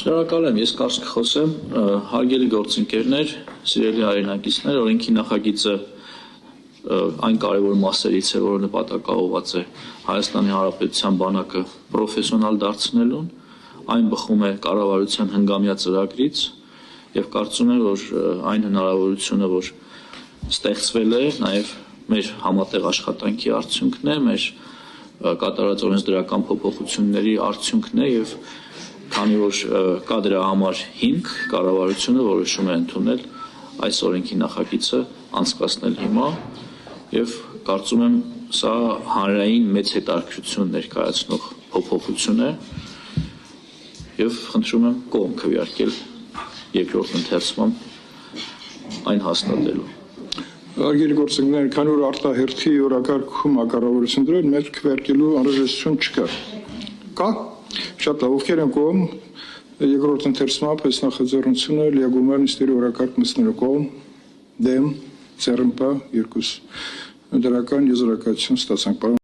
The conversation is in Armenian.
Շնորհակալ եմ, ես կարծիք խոսեմ, հարգելի գործընկերներ, սիրելի հայրենակիցներ, օրենքի նախագիծը այն կարևոր մասերից է, որը նպատակաուղղված է Հայաստանի Հանրապետության բանակը պրոֆեսիոնալ դարձնելուն, այն բխում է կառավարության հնգամյա ծրագրից եւ կարծում եմ, որ այն հնարավորությունը, որ ստեղծվել է, նաեւ մեր համատեղ աշխատանքի արդյունքն է, մեր կատարած օրենսդրական փոփոխությունների արդյունքն է եւ քանի որ կա դրա համար հիմք, կառավարությունը որոշում է ընդունել այս օրենքի նախագիծը անցկացնել հիմա եւ կարծում եմ սա հանրային մեծ հետաքրքրություն ներկայացնող փոփոխություն է եւ խնդրում եմ կողմ քվեարկել երկրորդ ընթերցման այն հաստատելու։ Հարգելի գործընկերներ, քանի որ արտահերթի օրակարգում կառավարություն դրել, մեր քվեարկելու անհրաժեշտություն չկա։ Կա։ Շատ լավ, ովքեր են կողմ երկրորդ ընթերցմամբ այս նախաձեռնությունը լիագումար նիստերի օրակարգ մտցնելու կողմ, դեմ, ձեռնպա, երկուս դրական եզրակացություն ստացանք։